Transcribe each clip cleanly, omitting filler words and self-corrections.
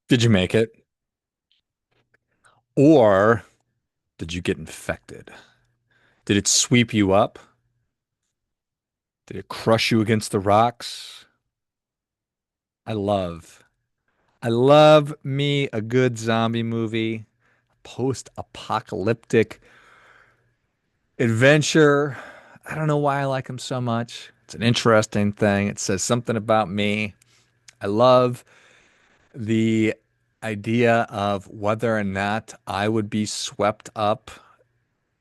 Did you make it? Or did you get infected? Did it sweep you up? Did it crush you against the rocks? I love, I love me a good zombie movie, post-apocalyptic adventure. I don't know why I like them so much. It's an interesting thing. It says something about me. I love the idea of whether or not I would be swept up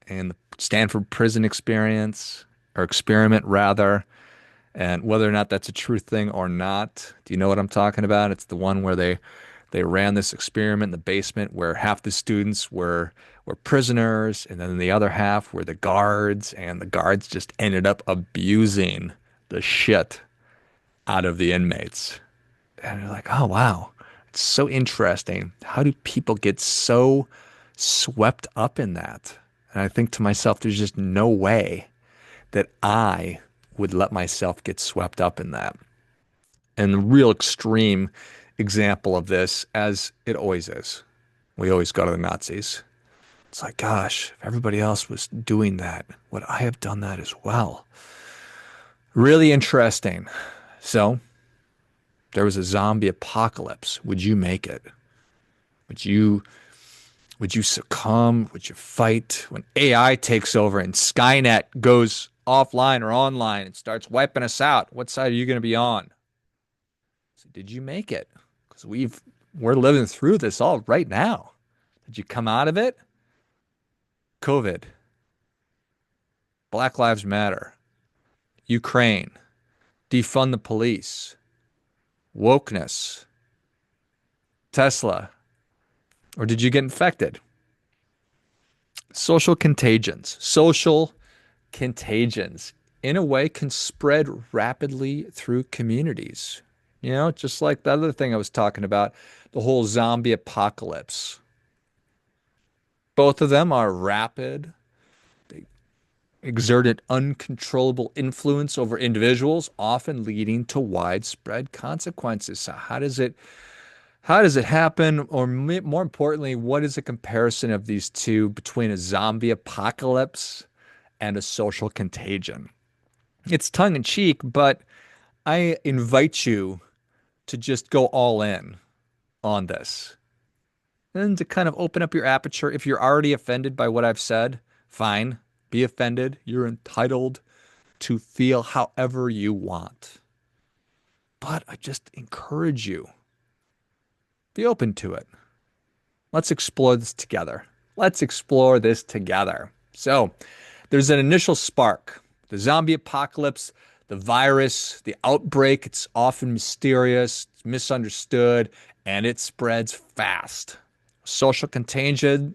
in the Stanford prison experience or experiment rather, and whether or not that's a true thing or not. Do you know what I'm talking about? It's the one where they ran this experiment in the basement where half the students were prisoners and then the other half were the guards, and the guards just ended up abusing the shit out of the inmates. And you're like, oh wow, it's so interesting. How do people get so swept up in that? And I think to myself, there's just no way that I would let myself get swept up in that. And the real extreme example of this, as it always is, we always go to the Nazis. It's like, gosh, if everybody else was doing that, would I have done that as well? Really interesting. So, there was a zombie apocalypse. Would you make it? Would you would you succumb? Would you fight when AI takes over and Skynet goes offline or online and starts wiping us out? What side are you going to be on? So did you make it? Because we're living through this all right now. Did you come out of it? COVID, Black Lives Matter, Ukraine, defund the police, wokeness, Tesla, or did you get infected? Social contagions. Social contagions, in a way, can spread rapidly through communities. You know, just like the other thing I was talking about, the whole zombie apocalypse. Both of them are rapid. They exert an uncontrollable influence over individuals, often leading to widespread consequences. So how does it happen? Or more importantly, what is the comparison of these two between a zombie apocalypse and a social contagion? It's tongue in cheek, but I invite you to just go all in on this and to kind of open up your aperture. If you're already offended by what I've said, fine, be offended. You're entitled to feel however you want. But I just encourage you, be open to it. Let's explore this together. Let's explore this together. So, there's an initial spark. The zombie apocalypse, the virus, the outbreak, it's often mysterious, it's misunderstood, and it spreads fast. Social contagions,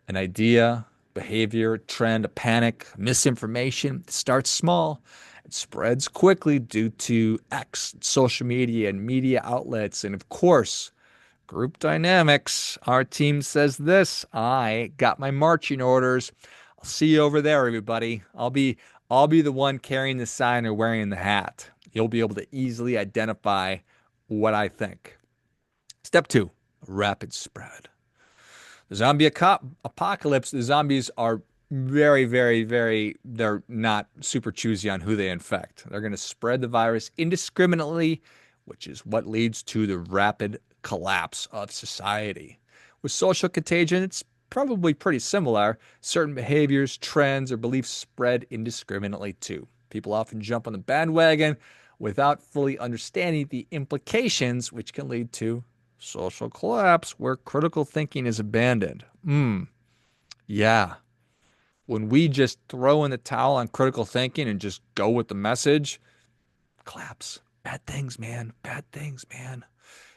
an idea, behavior, trend, a panic, misinformation. It starts small. It spreads quickly due to X, social media, and media outlets. And of course, group dynamics. Our team says this. I got my marching orders. I'll see you over there, everybody. I'll be the one carrying the sign or wearing the hat. You'll be able to easily identify what I think. Step two, rapid spread. The apocalypse, the zombies are very, very, very, they're not super choosy on who they infect. They're going to spread the virus indiscriminately, which is what leads to the rapid collapse of society. With social contagion, it's probably pretty similar. Certain behaviors, trends, or beliefs spread indiscriminately too. People often jump on the bandwagon without fully understanding the implications, which can lead to social collapse where critical thinking is abandoned. Yeah. When we just throw in the towel on critical thinking and just go with the message, collapse. Bad things, man. Bad things, man.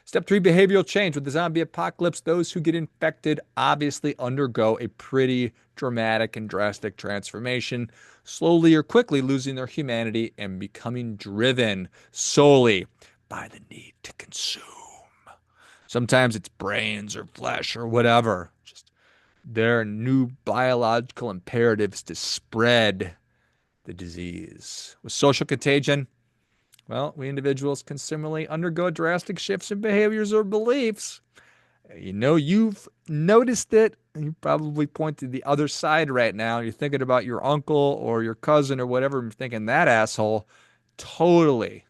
Step three, behavioral change. With the zombie apocalypse, those who get infected obviously undergo a pretty dramatic and drastic transformation, slowly or quickly losing their humanity and becoming driven solely by the need to consume. Sometimes it's brains or flesh or whatever. Just there are new biological imperatives to spread the disease. With social contagion, Well, we individuals can similarly undergo drastic shifts in behaviors or beliefs. You know, you've noticed it. And you probably point to the other side right now. You're thinking about your uncle or your cousin or whatever, and thinking that asshole totally,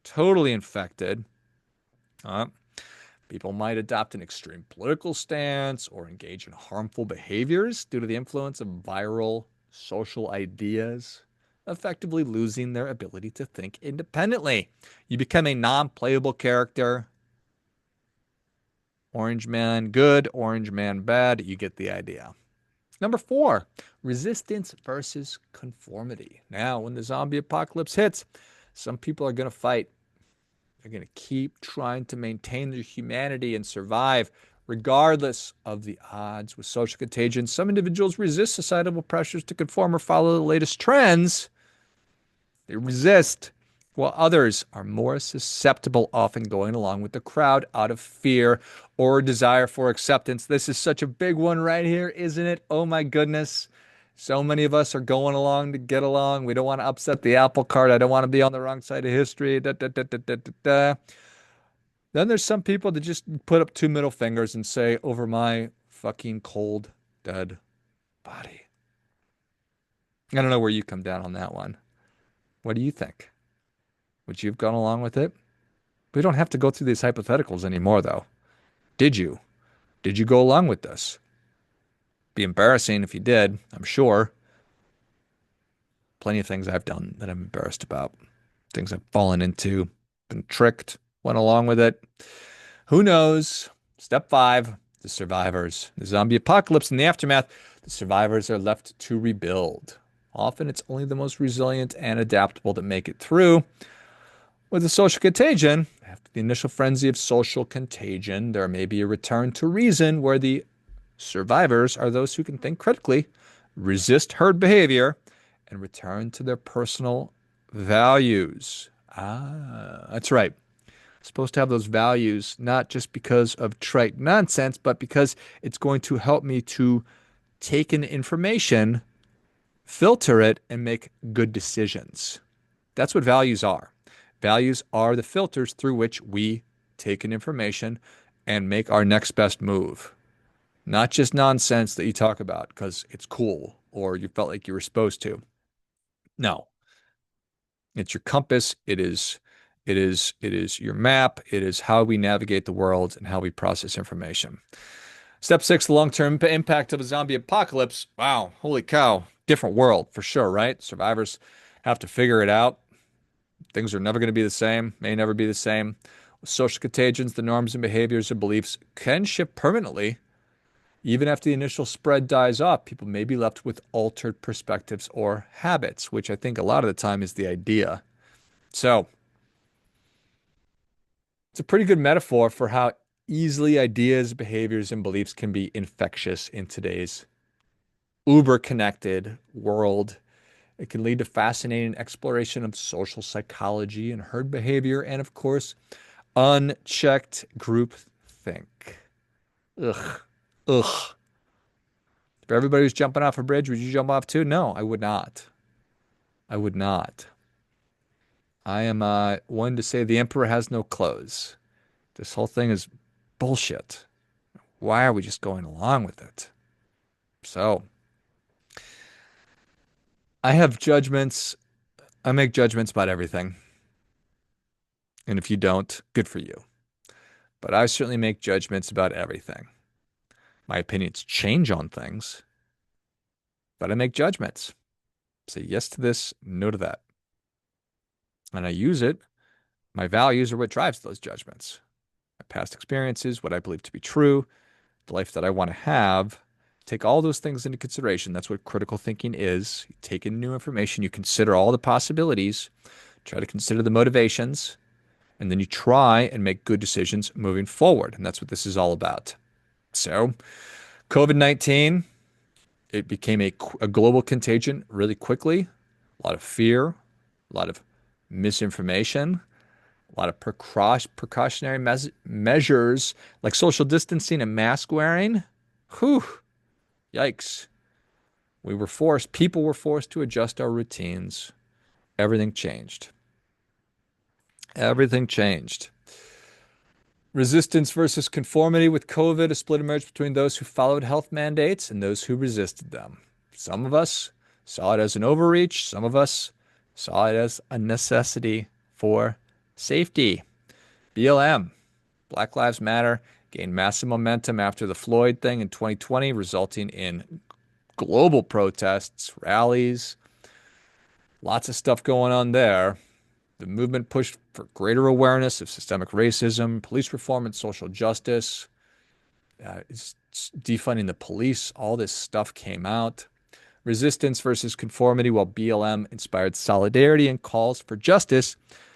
totally infected. Uh, People might adopt an extreme political stance or engage in harmful behaviors due to the influence of viral social ideas, effectively losing their ability to think independently. You become a non playable character. Orange man good, orange man bad. You get the idea. Number four, resistance versus conformity. Now, when the zombie apocalypse hits, some people are going to fight. They're going to keep trying to maintain their humanity and survive regardless of the odds. With social contagion, some individuals resist societal pressures to conform or follow the latest trends. They resist, while others are more susceptible, often going along with the crowd out of fear or desire for acceptance. This is such a big one right here, isn't it? Oh my goodness. So many of us are going along to get along. We don't want to upset the apple cart. I don't want to be on the wrong side of history. Da, da, da, da, da, da, da. Then there's some people that just put up two middle fingers and say, over my fucking cold, dead body. I don't know where you come down on that one. What do you think? Would you have gone along with it? We don't have to go through these hypotheticals anymore, though. Did you? Did you go along with this? Be embarrassing if you did, I'm sure. Plenty of things I've done that I'm embarrassed about. Things I've fallen into, been tricked, went along with it. Who knows? Step five, the survivors. The zombie apocalypse and the aftermath, the survivors are left to rebuild. Often it's only the most resilient and adaptable that make it through. With the social contagion, after the initial frenzy of social contagion, there may be a return to reason where the survivors are those who can think critically, resist herd behavior, and return to their personal values. Ah, that's right. Supposed to have those values not just because of trite nonsense, but because it's going to help me to take in information, filter it, and make good decisions. That's what values are. Values are the filters through which we take in information and make our next best move. Not just nonsense that you talk about because it's cool or you felt like you were supposed to. No, it's your compass. It is your map. It is how we navigate the world and how we process information. Step six, the long-term impact of a zombie apocalypse. Wow, holy cow. Different world for sure, right? Survivors have to figure it out. Things are never going to be the same, may never be the same. With social contagions, the norms and behaviors and beliefs can shift permanently. Even after the initial spread dies off, people may be left with altered perspectives or habits, which I think a lot of the time is the idea. So it's a pretty good metaphor for how easily ideas, behaviors, and beliefs can be infectious in today's uber connected world. It can lead to fascinating exploration of social psychology and herd behavior, and of course, unchecked group think. Ugh. Ugh. If everybody was jumping off a bridge, would you jump off too? No, I would not. I would not. I am one to say the emperor has no clothes. This whole thing is bullshit. Why are we just going along with it? So, I have judgments. I make judgments about everything. And if you don't, good for you. But I certainly make judgments about everything. My opinions change on things, but I make judgments. Say yes to this, no to that. And I use it. My values are what drives those judgments. My past experiences, what I believe to be true, the life that I want to have. Take all those things into consideration. That's what critical thinking is. You take in new information, you consider all the possibilities, try to consider the motivations, and then you try and make good decisions moving forward. And that's what this is all about. So, COVID-19, it became a global contagion really quickly. A lot of fear, a lot of misinformation, a lot of precautionary measures like social distancing and mask wearing. Whew, yikes. People were forced to adjust our routines. Everything changed. Everything changed. Resistance versus conformity with COVID, a split emerged between those who followed health mandates and those who resisted them. Some of us saw it as an overreach, some of us saw it as a necessity for safety. BLM, Black Lives Matter, gained massive momentum after the Floyd thing in 2020, resulting in global protests, rallies, lots of stuff going on there. The movement pushed for greater awareness of systemic racism, police reform, and social justice. It's defunding the police. All this stuff came out. Resistance versus conformity, while BLM inspired solidarity and calls for justice,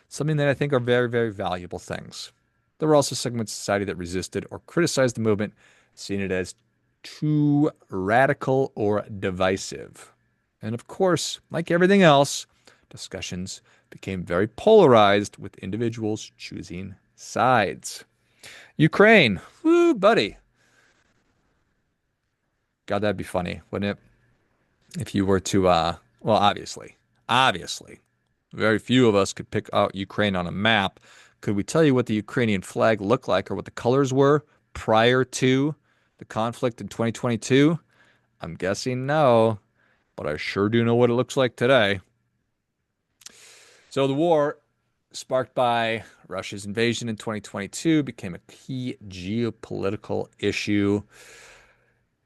something that I think are very, very valuable things. There were also segments of society that resisted or criticized the movement, seeing it as too radical or divisive. And of course, like everything else, discussions became very polarized with individuals choosing sides. Ukraine, woo, buddy. God, that'd be funny, wouldn't it? If you were to, well, obviously, very few of us could pick out Ukraine on a map. Could we tell you what the Ukrainian flag looked like or what the colors were prior to the conflict in 2022? I'm guessing no, but I sure do know what it looks like today. So the war, sparked by Russia's invasion in 2022, became a key geopolitical issue.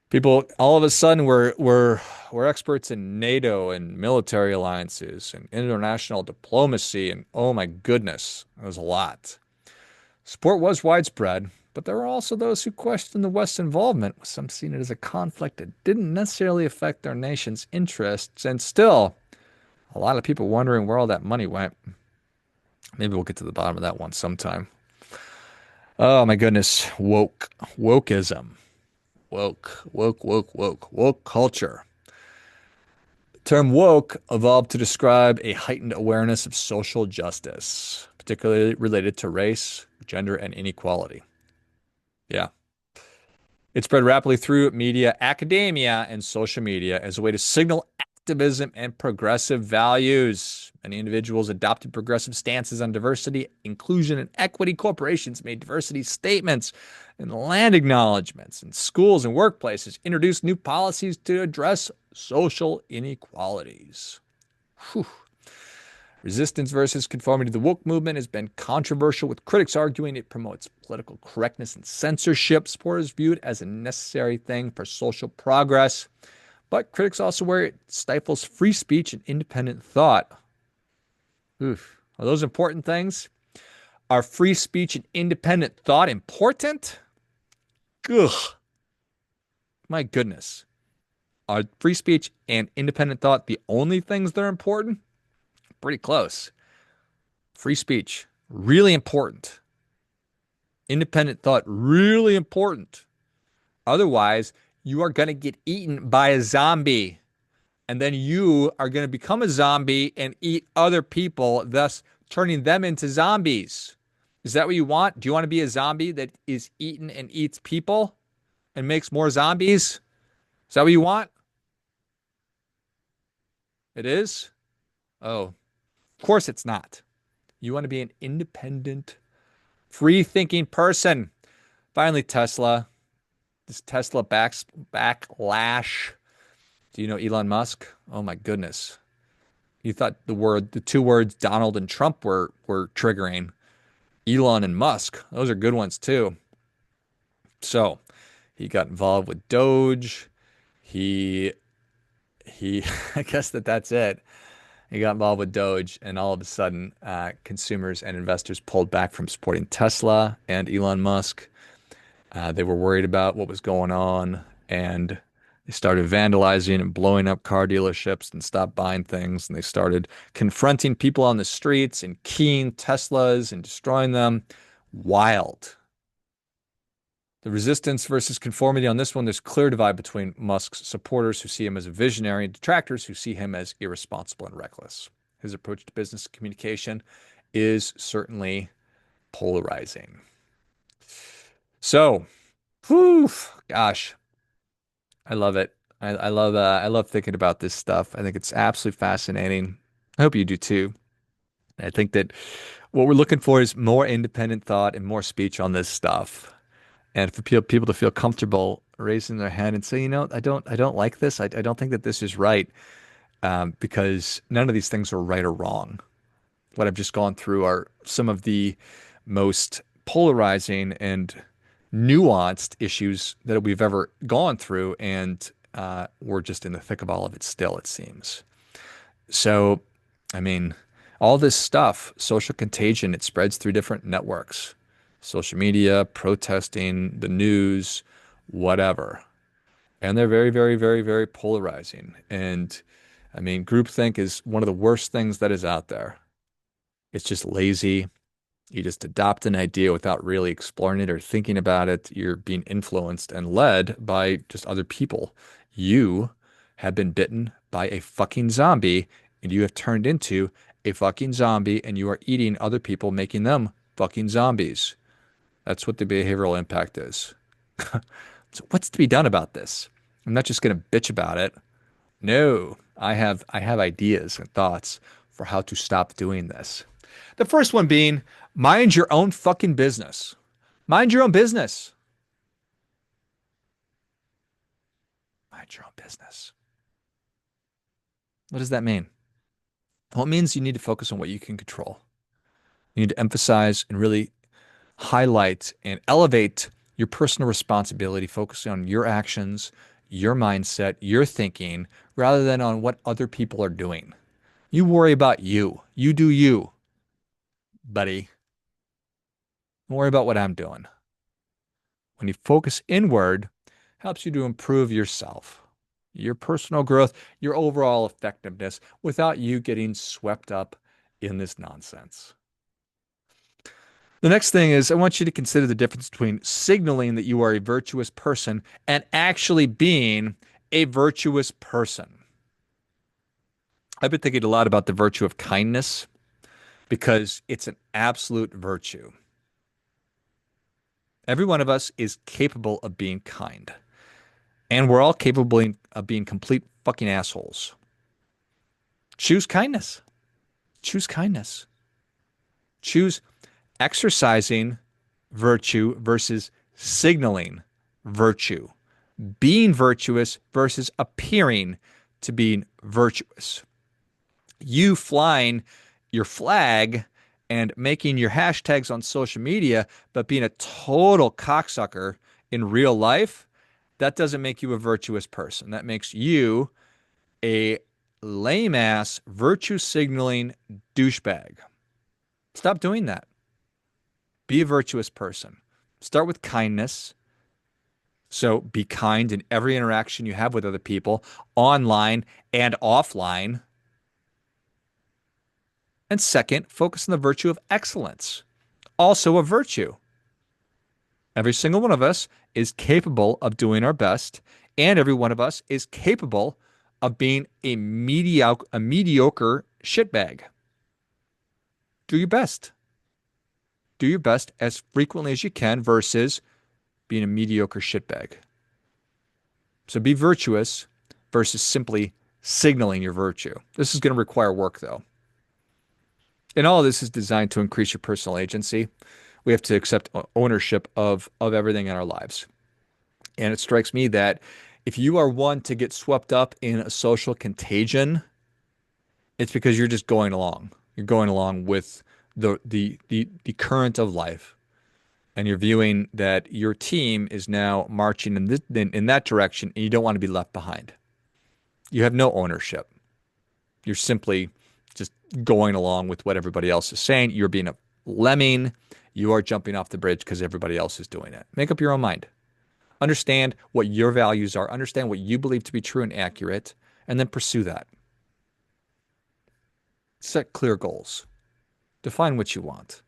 People all of a sudden were experts in NATO and military alliances and international diplomacy, and oh my goodness, it was a lot. Support was widespread, but there were also those who questioned the West's involvement, with some seeing it as a conflict that didn't necessarily affect their nation's interests, and still a lot of people wondering where all that money went. Maybe we'll get to the bottom of that one sometime. Oh my goodness, wokeism. Woke culture. The term woke evolved to describe a heightened awareness of social justice, particularly related to race, gender, and inequality. Yeah. It spread rapidly through media, academia, and social media as a way to signal activism and progressive values. Many individuals adopted progressive stances on diversity, inclusion, and equity. Corporations made diversity statements and land acknowledgments. And schools and workplaces introduced new policies to address social inequalities. Whew. Resistance versus conformity to the woke movement has been controversial, with critics arguing it promotes political correctness and censorship. Supporters view it as a necessary thing for social progress. But critics also worry it stifles free speech and independent thought. Oof. Are those important things? Are free speech and independent thought important? Ugh. My goodness. Are free speech and independent thought the only things that are important? Pretty close. Free speech, really important. Independent thought, really important. Otherwise, you are going to get eaten by a zombie. And then you are going to become a zombie and eat other people, thus turning them into zombies. Is that what you want? Do you want to be a zombie that is eaten and eats people and makes more zombies? Is that what you want? It is? Oh, of course it's not. You want to be an independent, free thinking person. Finally, Tesla. This Tesla backlash. Do you know Elon Musk? Oh my goodness. You thought the two words Donald and Trump were triggering. Elon and Musk, those are good ones too. So he got involved with Doge. He I guess that's it. He got involved with Doge, and all of a sudden, consumers and investors pulled back from supporting Tesla and Elon Musk. They were worried about what was going on, and they started vandalizing and blowing up car dealerships and stopped buying things. And they started confronting people on the streets and keying Teslas and destroying them. Wild. The resistance versus conformity on this one, there's clear divide between Musk's supporters who see him as a visionary and detractors who see him as irresponsible and reckless. His approach to business communication is certainly polarizing. So, whew, gosh, I love it. I love thinking about this stuff. I think it's absolutely fascinating. I hope you do too. I think that What we're looking for is more independent thought and more speech on this stuff. And for people to feel comfortable raising their hand and say, I don't like this. I don't think that this is right, because none of these things are right or wrong. What I've just gone through are some of the most polarizing and nuanced issues that we've ever gone through, and we're just in the thick of all of it still, it seems. So, I mean, all this stuff, social contagion, it spreads through different networks, social media, protesting, the news, whatever. And they're very, very, very, very polarizing. And I mean, groupthink is one of the worst things that is out there. It's just lazy. You just adopt an idea without really exploring it or thinking about it. You're being influenced and led by just other people. You have been bitten by a fucking zombie and you have turned into a fucking zombie and you are eating other people, making them fucking zombies. That's what the behavioral impact is. So what's to be done about this? I'm not just going to bitch about it. No, I have ideas and thoughts for how to stop doing this. The first one being mind your own fucking business. Mind your own business. Mind your own business. What does that mean? Well, it means you need to focus on what you can control. You need to emphasize and really highlight and elevate your personal responsibility, focusing on your actions, your mindset, your thinking, rather than on what other people are doing. You worry about you. You do you, buddy. Don't worry about what I'm doing. When you focus inward, helps you to improve yourself, your personal growth, your overall effectiveness without you getting swept up in this nonsense. The next thing is I want you to consider the difference between signaling that you are a virtuous person and actually being a virtuous person. I've been thinking a lot about the virtue of kindness because it's an absolute virtue. Every one of us is capable of being kind, and we're all capable of being complete fucking assholes. Choose kindness. Choose kindness. Choose exercising virtue versus signaling virtue. Being virtuous versus appearing to being virtuous. You flying your flag and making your hashtags on social media, but being a total cocksucker in real life, that doesn't make you a virtuous person. That makes you a lame ass virtue signaling douchebag. Stop doing that. Be a virtuous person. Start with kindness. So be kind in every interaction you have with other people, online and offline. And second, focus on the virtue of excellence. Also a virtue. Every single one of us is capable of doing our best, and every one of us is capable of being a mediocre shitbag. Do your best. Do your best as frequently as you can versus being a mediocre shitbag. So be virtuous versus simply signaling your virtue. This is going to require work, though. And all of this is designed to increase your personal agency. We have to accept ownership of everything in our lives. And it strikes me that if you are one to get swept up in a social contagion, it's because you're just going along. You're going along with the current of life, and you're viewing that your team is now marching in that direction, and you don't want to be left behind. You have no ownership. You're simply just going along with what everybody else is saying. You're being a lemming. You are jumping off the bridge because everybody else is doing it. Make up your own mind. Understand what your values are. Understand what you believe to be true and accurate, and then pursue that. Set clear goals. Define what you want.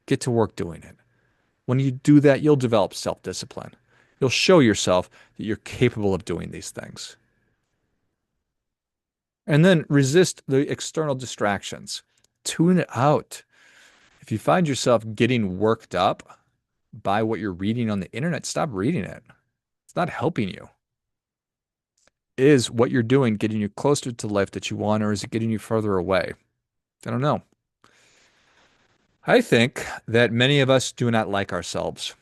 Get to work doing it. When you do that, you'll develop self-discipline. You'll show yourself that you're capable of doing these things. And then resist the external distractions. Tune it out. If you find yourself getting worked up by what you're reading on the internet, stop reading it. It's not helping you. Is what you're doing getting you closer to the life that you want, or is it getting you further away? I don't know. I think that many of us do not like ourselves.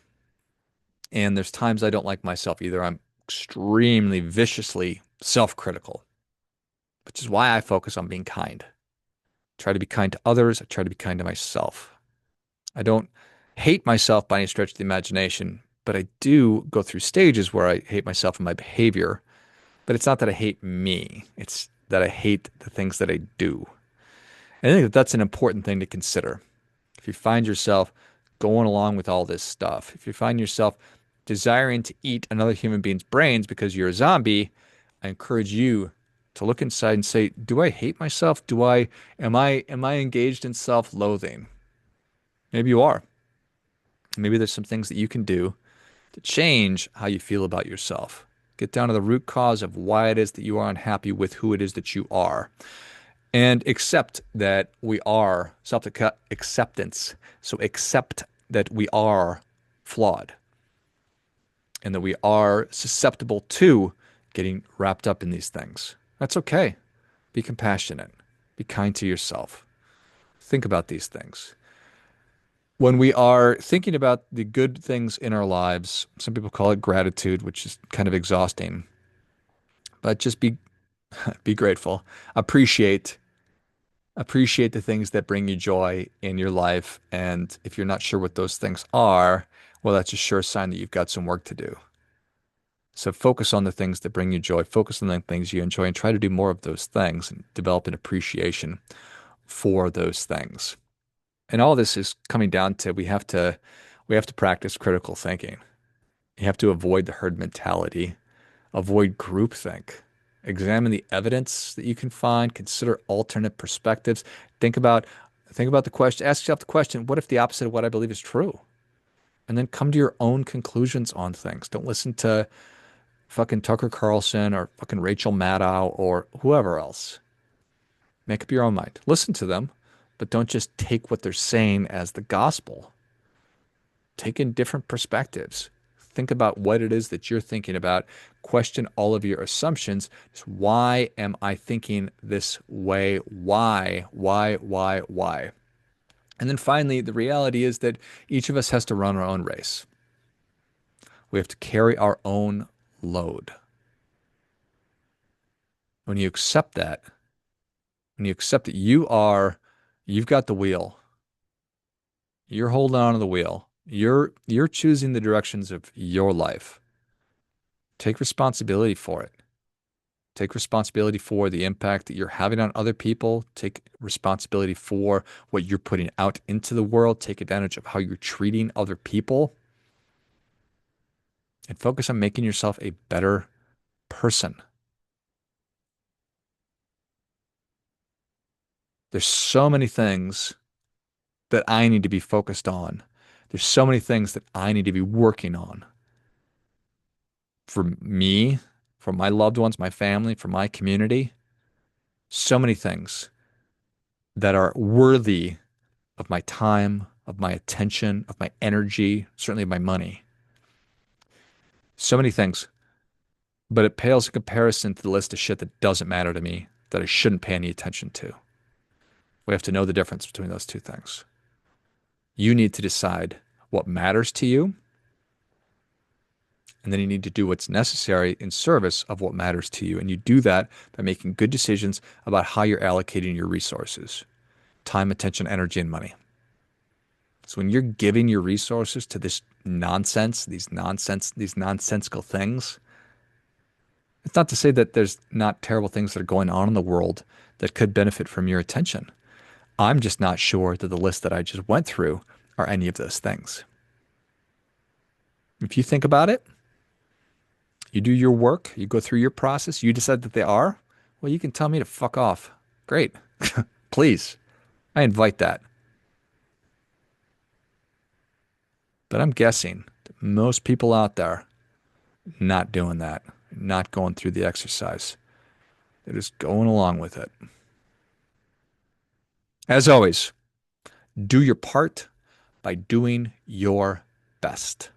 And there's times I don't like myself either. I'm extremely viciously self-critical, which is why I focus on being kind. Try to be kind to others. I try to be kind to myself. I don't hate myself by any stretch of the imagination, but I do go through stages where I hate myself and my behavior. But it's not that I hate me, it's that I hate the things that I do. And I think that that's an important thing to consider. If you find yourself going along with all this stuff, if you find yourself desiring to eat another human being's brains because you're a zombie, I encourage you to look inside and say, do I hate myself? Am I engaged in self-loathing? Maybe you are. Maybe there's some things that you can do to change how you feel about yourself. Get down to the root cause of why it is that you are unhappy with who it is that you are. And accept that we are self-acceptance. So accept that we are flawed and that we are susceptible to getting wrapped up in these things. That's okay. Be compassionate. Be kind to yourself. Think about these things. When we are thinking about the good things in our lives, some people call it gratitude, which is kind of exhausting, but just be grateful. Appreciate appreciate the things that bring you joy in your life. And if you're not sure what those things are, well, that's a sure sign that you've got some work to do. So focus on the things that bring you joy, focus on the things you enjoy, and try to do more of those things and develop an appreciation for those things. And all this is coming down to we have to practice critical thinking. You have to avoid the herd mentality, avoid groupthink. Examine the evidence that you can find, consider alternate perspectives. Think about think about the question, ask yourself the question, what if the opposite of what I believe is true? And then come to your own conclusions on things. Don't listen to fucking Tucker Carlson or fucking Rachel Maddow or whoever else. Make up your own mind. Listen to them, but don't just take what they're saying as the gospel. Take in different perspectives. Think about what it is that you're thinking about. Question all of your assumptions. Just why am I thinking this way? Why? And then finally, the reality is that each of us has to run our own race. We have to carry our own load. When you accept that, when you accept that you've got the wheel, you're holding on to the wheel, you're choosing the directions of your life. Take responsibility for it. Take responsibility for the impact that you're having on other people. Take responsibility for what you're putting out into the world. Take advantage of how you're treating other people and focus on making yourself a better person. There's so many things that I need to be focused on. There's so many things that I need to be working on for me, for my loved ones, my family, for my community. So many things that are worthy of my time, of my attention, of my energy, certainly of my money. So many things, but it pales in comparison to the list of shit that doesn't matter to me, that I shouldn't pay any attention to. We have to know the difference between those two things. You need to decide what matters to you, and then you need to do what's necessary in service of what matters to you. And you do that by making good decisions about how you're allocating your resources, time, attention, energy, and money. So when you're giving your resources to this nonsense, these nonsensical things, it's not to say that there's not terrible things that are going on in the world that could benefit from your attention. I'm just not sure that the list that I just went through are any of those things. If you think about it, you do your work, you go through your process, you decide that they are, well, you can tell me to fuck off. Great. Please. I invite that. But I'm guessing that most people out there not doing that, not going through the exercise. They're just going along with it. As always, do your part by doing your best.